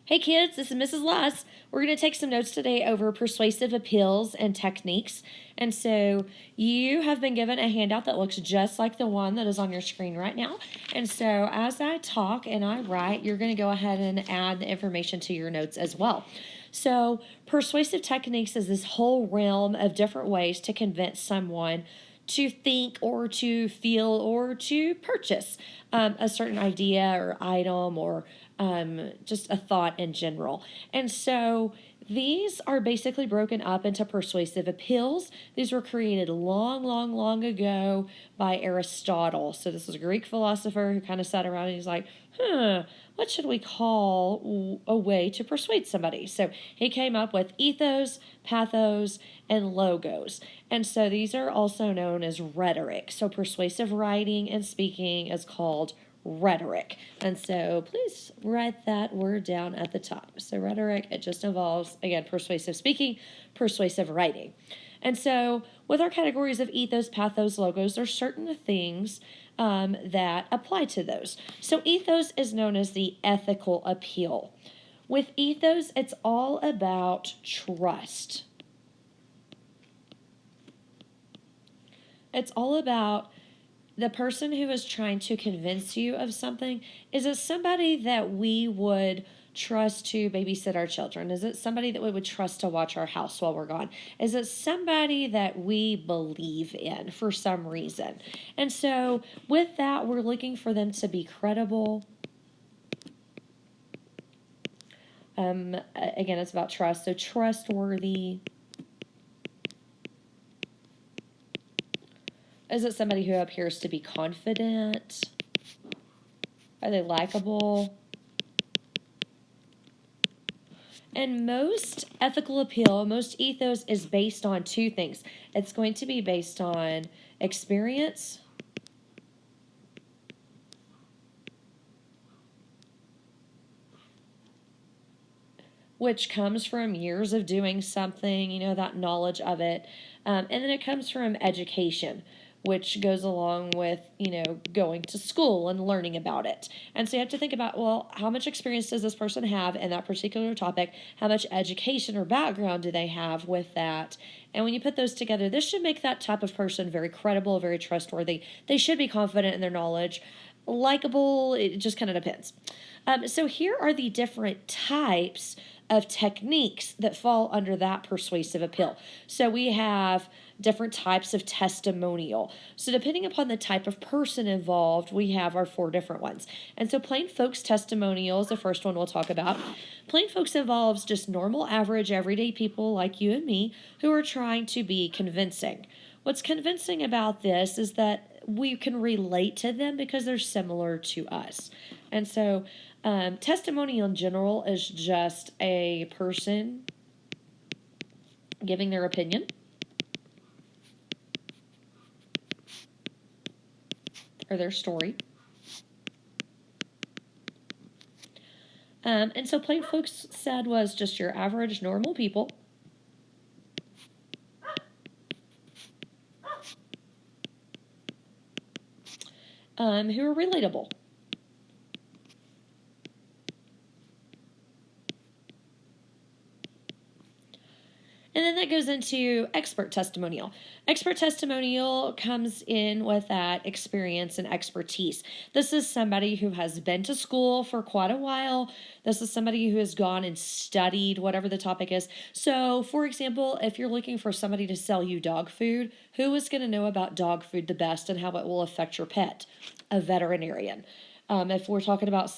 Hey kids, this is Mrs. Lass. We're going to take some notes today over persuasive appeals and techniques. And so you have been given a handout that looks just like the one that is on your screen right now. And so as I talk and I write, you're going to go ahead and add the information to your notes as well. So persuasive techniques is this whole realm of different ways to convince someone to think or to feel or to purchase a certain idea or item or just a thought in general. And so these are basically broken up into persuasive appeals. These were created long ago by Aristotle. So this is a Greek philosopher who kind of sat around and he's like, what should we call a way to persuade somebody? So he came up with ethos, pathos, and logos. And so these are also known as rhetoric. So persuasive writing and speaking is called rhetoric. And so please write that word down at the top. So rhetoric, it just involves, again, persuasive speaking, persuasive writing. And so with our categories of ethos, pathos, logos, there's certain things that apply to those. So ethos is known as the ethical appeal. With ethos, it's all about trust. It's all about the person who is trying to convince you of something. Is it somebody that we would trust to babysit our children? Is it somebody that we would trust to watch our house while we're gone? Is it somebody that we believe in for some reason? And so with that, we're looking for them to be credible. Again, it's about trust. So trustworthy. Is it somebody who appears to be confident? Are they likable? And most ethical appeal, most ethos is based on two things. It's going to be based on experience which comes from years of doing something, that knowledge of it. And then it comes from education, which goes along with, going to school and learning about it. And so you have to think about, well, how much experience does this person have in that particular topic? How much education or background do they have with that? And when you put those together, this should make that type of person very credible, very trustworthy. They should be confident in their knowledge. Likable, it just kind of depends. So here are the different types of techniques that fall under that persuasive appeal. So we have different types of testimonial. So depending upon the type of person involved, we have our 4 different ones. And so plain folks testimonial is the first one we'll talk about. Plain folks involves just normal, average, everyday people like you and me who are trying to be convincing. What's convincing about this is that we can relate to them because they're similar to us. And so testimonial in general is just a person giving their opinion or their story. And so plain folks said was just your average normal people who are relatable. And then that goes into expert testimonial. Expert testimonial comes in with that experience and expertise. This is somebody who has been to school for quite a while. This is somebody who has gone and studied whatever the topic is. So, for example, if you're looking for somebody to sell you dog food, who is going to know about dog food the best and how it will affect your pet? A veterinarian. If we're talking about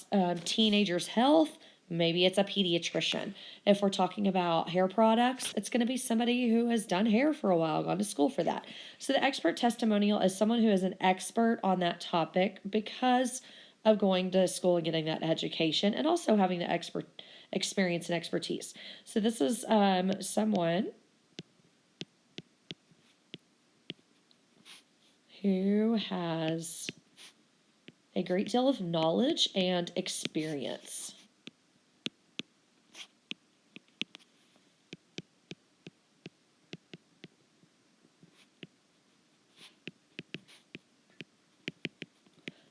teenagers' health, maybe it's a pediatrician. If we're talking about hair products, it's going to be somebody who has done hair for a while, gone to school for that. So the expert testimonial is someone who is an expert on that topic because of going to school and getting that education and also having the expert experience and expertise. So this is someone who has a great deal of knowledge and experience.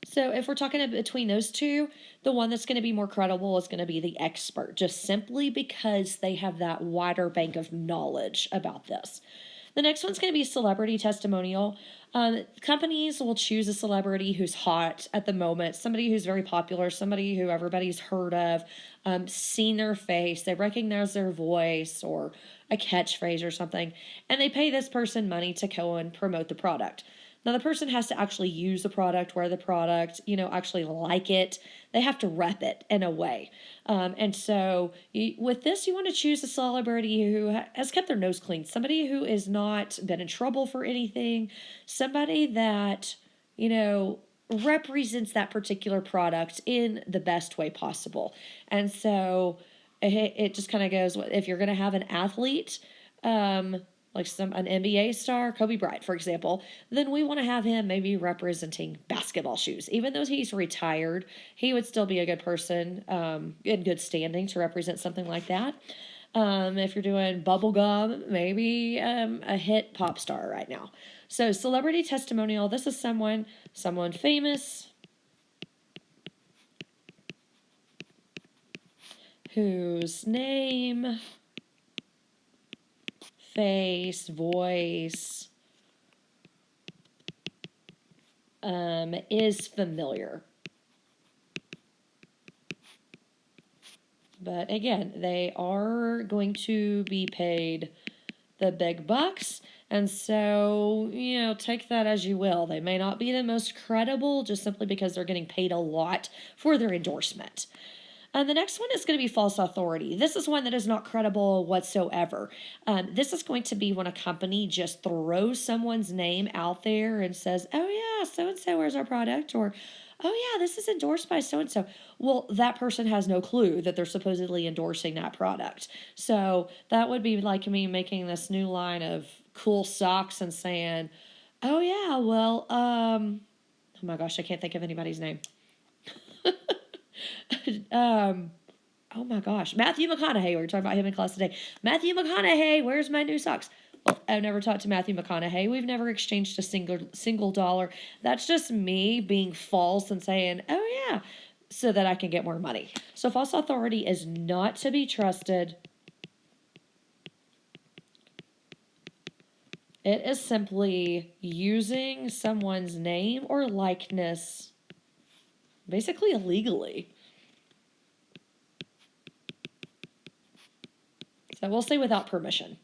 So if we're talking between those two, The one that's going to be more credible is going to be the expert, just simply because they have that wider bank of knowledge about this. The next one's going to be celebrity testimonial. Companies will choose a celebrity who's hot at the moment, somebody who's very popular, somebody who everybody's heard of, seen their face, they recognize their voice or a catchphrase or something, and they pay this person money to go and promote the product. Now, the person has to actually use the product, wear the product, actually like it. They have to rep it in a way. And so with this, you want to choose a celebrity who has kept their nose clean, somebody who has not been in trouble for anything, somebody that, represents that particular product in the best way possible. And so it just kind of goes, if you're going to have an athlete, like an NBA star, Kobe Bryant, for example, then we want to have him maybe representing basketball shoes. Even though he's retired, he would still be a good person, in good standing to represent something like that. If you're doing bubblegum, maybe a hit pop star right now. So celebrity testimonial, this is someone famous whose name, face, voice is familiar. But again, they are going to be paid the big bucks. And so, take that as you will. They may not be the most credible just simply because they're getting paid a lot for their endorsement. The next one is going to be false authority. This is one that is not credible whatsoever. This is going to be when a company just throws someone's name out there and says, oh yeah, so-and-so wears our product, or oh yeah, this is endorsed by so-and-so. Well, that person has no clue that they're supposedly endorsing that product. So that would be like me making this new line of cool socks and saying, oh yeah, well, oh my gosh, I can't think of anybody's name. Oh my gosh, Matthew McConaughey. We were talking about him in class today. Matthew McConaughey, where's my new socks? Well, I've never talked to Matthew McConaughey. We've never exchanged a single dollar. That's just me being false and saying, oh yeah, so that I can get more money. So false authority is not to be trusted. It is simply using someone's name or likeness basically illegally. So we'll say without permission.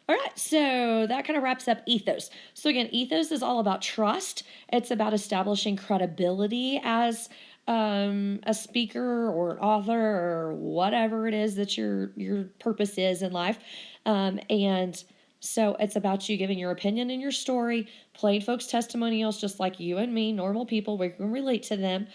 All right, so that kind of wraps up ethos. So again, ethos is all about trust. It's about establishing credibility as a speaker or an author or whatever it is that your purpose is in life. And so it's about you giving your opinion and your story, plain folks testimonials, just like you and me, normal people, we can relate to them.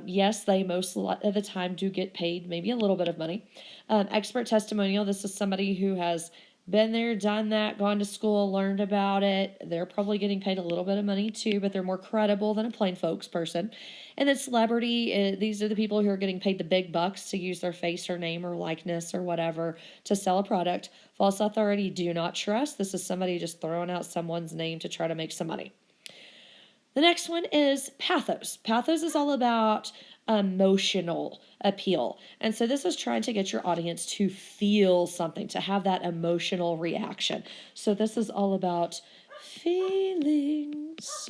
Yes, they most of the time do get paid maybe a little bit of money. Expert testimonial, this is somebody who has been there, done that, gone to school, learned about it. They're probably getting paid a little bit of money too, but they're more credible than a plain folks person. And then celebrity, these are the people who are getting paid the big bucks to use their face or name or likeness or whatever to sell a product. False authority, do not trust. This is somebody just throwing out someone's name to try to make some money. The next one is pathos. Pathos is all about emotional appeal. And so this is trying to get your audience to feel something, to have that emotional reaction. So this is all about feelings.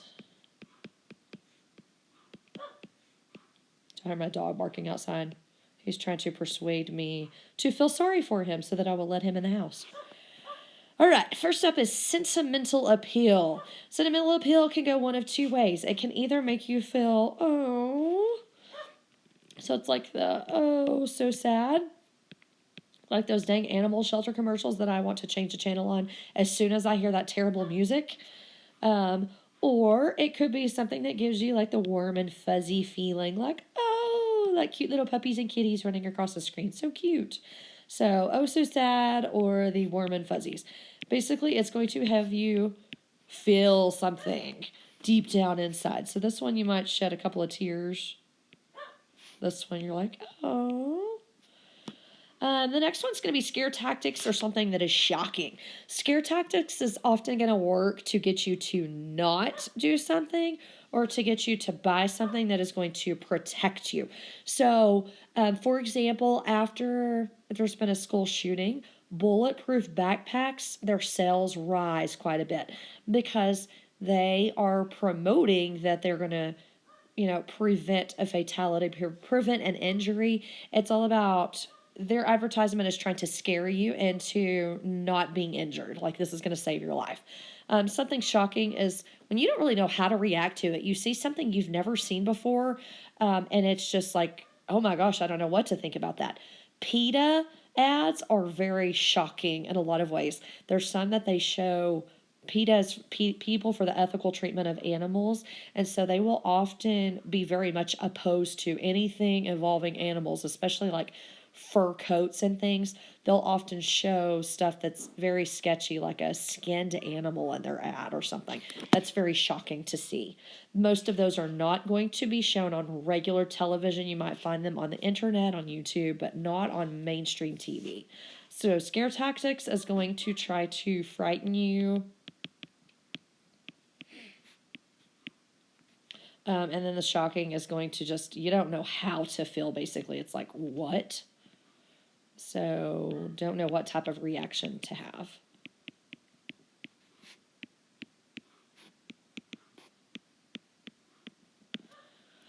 I heard my dog barking outside. He's trying to persuade me to feel sorry for him so that I will let him in the house. All right, first up is sentimental appeal. Sentimental appeal can go one of two ways. It can either make you feel, oh, so it's like the, oh, so sad. Like those dang animal shelter commercials that I want to change the channel on as soon as I hear that terrible music. Or it could be something that gives you like the warm and fuzzy feeling, like, oh, like cute little puppies and kitties running across the screen. So cute. So, oh, so sad, or the warm and fuzzies. Basically, it's going to have you feel something deep down inside. So this one, you might shed a couple of tears. This one, you're like, oh. The next one's going to be scare tactics or something that is shocking. Scare tactics is often going to work to get you to not do something or to get you to buy something that is going to protect you. So, for example, after there's been a school shooting, bulletproof backpacks, their sales rise quite a bit because they are promoting that they're going to prevent a fatality, prevent an injury. It's all about their advertisement is trying to scare you into not being injured. Like this is going to save your life. Something shocking is when you don't really know how to react to it. You see something you've never seen before, and it's just like, oh my gosh, I don't know what to think about that. PETA ads are very shocking in a lot of ways. There's some that they show PETA's people for the ethical treatment of animals, and so they will often be very much opposed to anything involving animals, especially like fur coats and things. They'll often show stuff that's very sketchy, like a skinned animal in their ad or something. That's very shocking to see. Most of those are not going to be shown on regular television. You might find them on the internet, on YouTube, but not on mainstream TV. So scare tactics is going to try to frighten you. And then the shocking is going to just, you don't know how to feel, basically. It's like, what? So, don't know what type of reaction to have.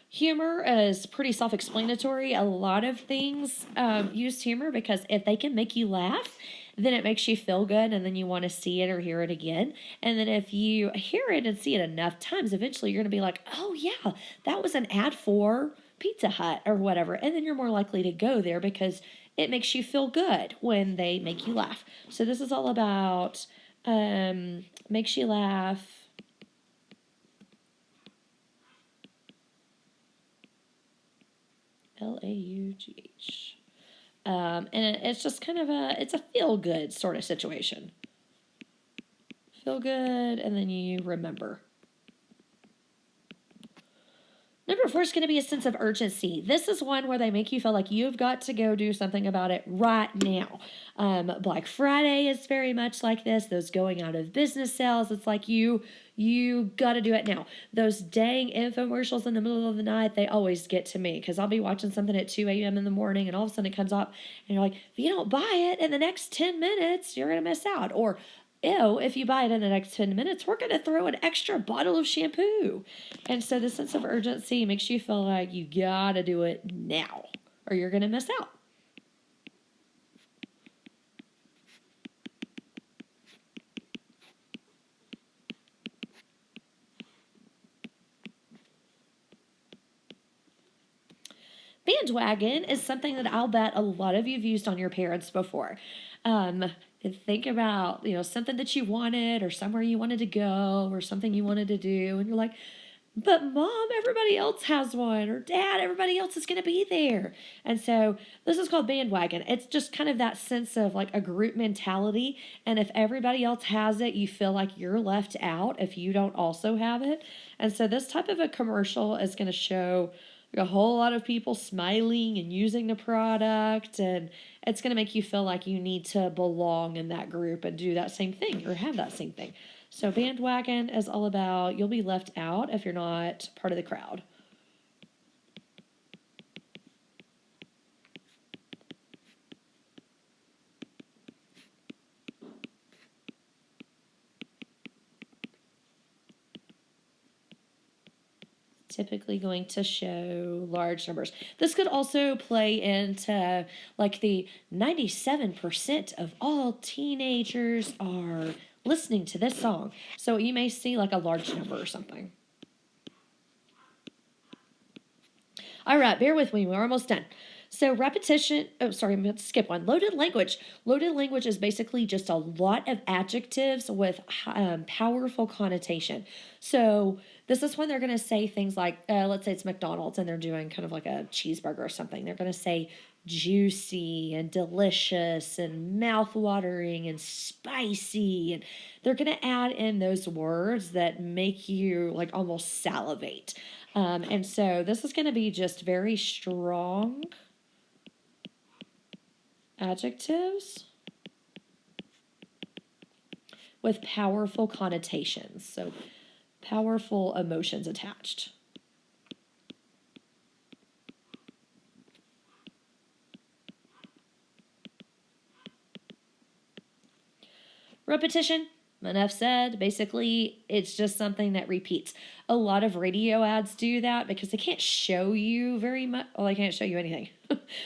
Humor is pretty self-explanatory. A lot of things use humor because if they can make you laugh, then it makes you feel good and then you want to see it or hear it again. And then if you hear it and see it enough times, eventually you're going to be like, oh yeah, that was an ad for Pizza Hut or whatever. And then you're more likely to go there because it makes you feel good when they make you laugh. So this is all about makes you laugh. Laugh. And it's just kind of it's a feel-good sort of situation. Feel good, and then you remember. Number 4 is going to be a sense of urgency. This is one where they make you feel like you've got to go do something about it right now. Black Friday is very much like this. Those going out of business sales, it's like you got to do it now. Those dang infomercials in the middle of the night, they always get to me because I'll be watching something at 2 a.m. in the morning and all of a sudden it comes up and you're like, if you don't buy it in the next 10 minutes, you're going to miss out. Or, ew, if you buy it in the next 10 minutes, we're going to throw an extra bottle of shampoo. And so the sense of urgency makes you feel like you got to do it now or you're going to miss out. Bandwagon is something that I'll bet a lot of you've used on your parents before. Think about, something that you wanted or somewhere you wanted to go or something you wanted to do. And you're like, but mom, everybody else has one, or dad, everybody else is going to be there. And so this is called bandwagon. It's just kind of that sense of like a group mentality. And if everybody else has it, you feel like you're left out if you don't also have it. And so this type of a commercial is going to show a whole lot of people smiling and using the product, and it's going to make you feel like you need to belong in that group and do that same thing or have that same thing. So bandwagon is all about you'll be left out if you're not part of the crowd. Typically going to show large numbers. This could also play into like the 97% of all teenagers are listening to this song. So you may see like a large number or something. All right, bear with me. We're almost done. So repetition, I'm going to skip one. Loaded language. Loaded language is basically just a lot of adjectives with powerful connotation. So this is when they're going to say things like, let's say it's McDonald's and they're doing kind of like a cheeseburger or something. They're going to say juicy and delicious and mouth-watering and spicy. And they're going to add in those words that make you like almost salivate. And so this is going to be just very strong Adjectives with powerful connotations. So powerful emotions attached. Repetition, enough said. Basically, it's just something that repeats. A lot of radio ads do that because they can't show you very much. Well, they can't show you anything.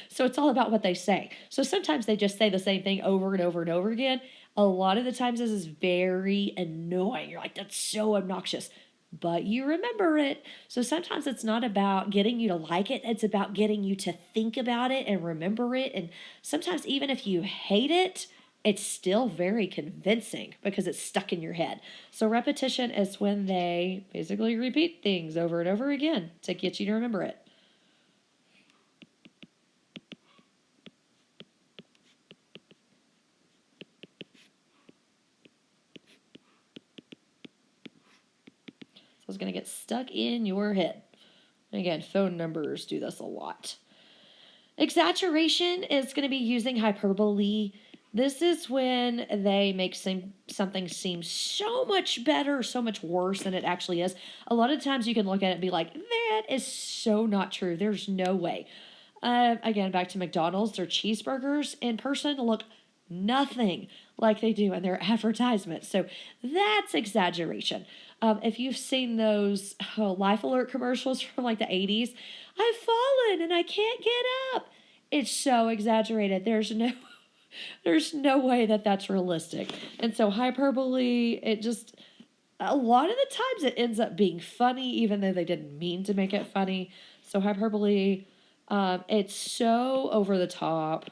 So it's all about what they say. So sometimes they just say the same thing over and over and over again. A lot of the times this is very annoying. You're like, that's so obnoxious. But you remember it. So sometimes it's not about getting you to like it. It's about getting you to think about it and remember it. And sometimes even if you hate it, it's still very convincing because it's stuck in your head. So repetition is when they basically repeat things over and over again to get you to remember it. So it's going to get stuck in your head. Again, phone numbers do this a lot. Exaggeration is going to be using hyperbole. This is when they make something seem so much better, so much worse than it actually is. A lot of times you can look at it and be like, that is so not true. There's no way. Again, back to McDonald's, their cheeseburgers in person look nothing like they do in their advertisements. So that's exaggeration. If you've seen those Life Alert commercials from like the 80s, I've fallen and I can't get up. It's so exaggerated. There's no way that that's realistic. And so hyperbole, it just, a lot of the times it ends up being funny, even though they didn't mean to make it funny. So hyperbole, it's so over the top.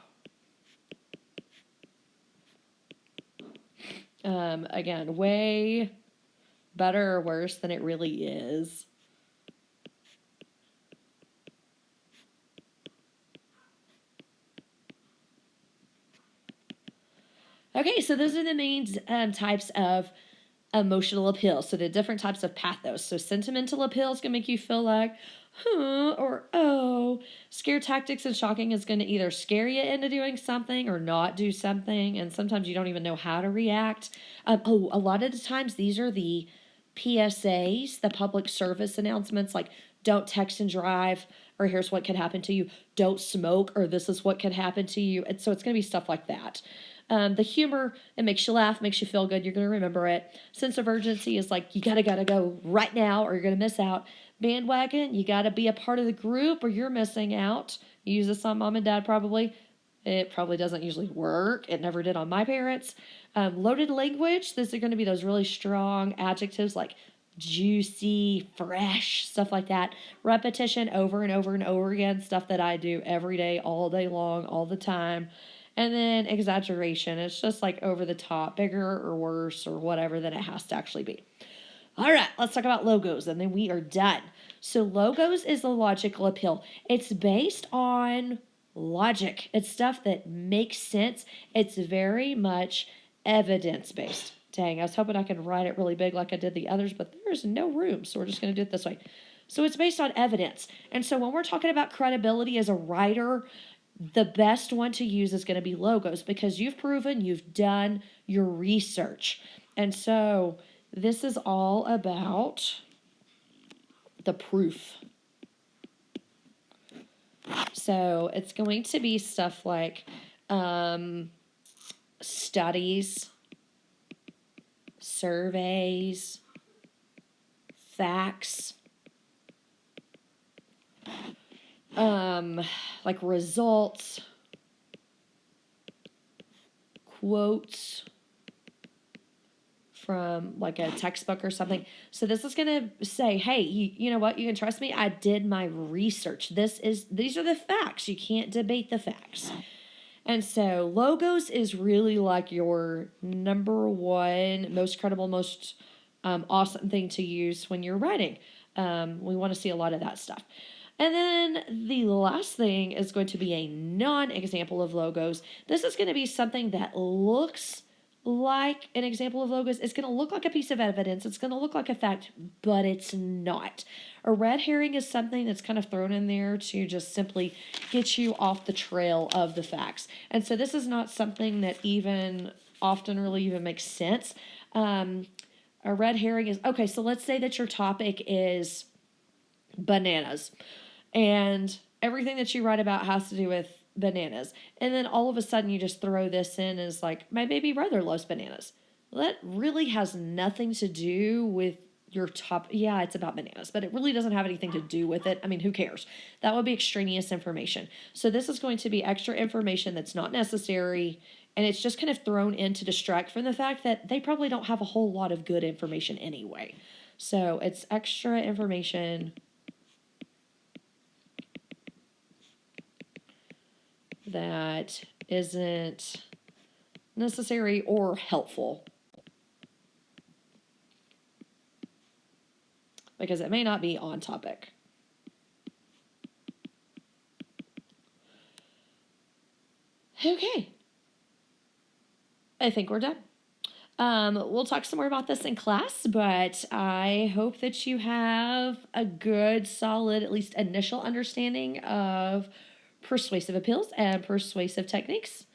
Again, way better or worse than it really is. Okay, so those are the main types of emotional appeal. So the different types of pathos. So sentimental appeal is going to make you feel like, or oh. Scare tactics and shocking is going to either scare you into doing something or not do something. And sometimes you don't even know how to react. A lot of the times these are the PSAs, the public service announcements, like don't text and drive, or here's what could happen to you. Don't smoke, or this is what could happen to you. And so it's going to be stuff like that. The humor, it makes you laugh, makes you feel good. You're going to remember it. Sense of urgency is like, you gotta go right now or you're going to miss out. Bandwagon, you got to be a part of the group or you're missing out. You use this on mom and dad probably. It probably doesn't usually work. It never did on my parents. Loaded language, this are going to be those really strong adjectives like juicy, fresh, stuff like that. Repetition over and over and over again, stuff that I do every day, all day long, all the time. And then exaggeration, it's just like over the top, bigger or worse or whatever than it has to actually be. All right, let's talk about logos and then we are done. So logos is the logical appeal. It's based on logic. It's stuff that makes sense. It's very much evidence-based. Dang, I was hoping I could write it really big like I did the others, but there's no room, so we're just going to do it this way. So it's based on evidence. And so when we're talking about credibility as a writer, the best one to use is going to be logos because you've proven you've done your research. And so this is all about the proof. So it's going to be stuff like studies, surveys, facts, like results, quotes from like a textbook or something. So this is going to say, hey, you know what? You can trust me. I did my research. These are the facts. You can't debate the facts. And so logos is really like your number one, most credible, most awesome thing to use when you're writing. We want to see a lot of that stuff. And then the last thing is going to be a non-example of logos. This is going to be something that looks like an example of logos. It's going to look like a piece of evidence. It's going to look like a fact, but it's not. A red herring is something that's kind of thrown in there to just simply get you off the trail of the facts. And so this is not something that even often really even makes sense. A red herring is, okay, so let's say that your topic is bananas, and everything that you write about has to do with bananas. And then all of a sudden you just throw this in as like, my baby brother loves bananas. Well, that really has nothing to do with your top. Yeah, it's about bananas, but it really doesn't have anything to do with it. I mean, who cares? That would be extraneous information. So this is going to be extra information that's not necessary. And it's just kind of thrown in to distract from the fact that they probably don't have a whole lot of good information anyway. So it's extra information that isn't necessary or helpful, because it may not be on topic. Okay. I think we're done. We'll talk some more about this in class, but I hope that you have a good, solid, at least initial understanding of persuasive appeals and persuasive techniques.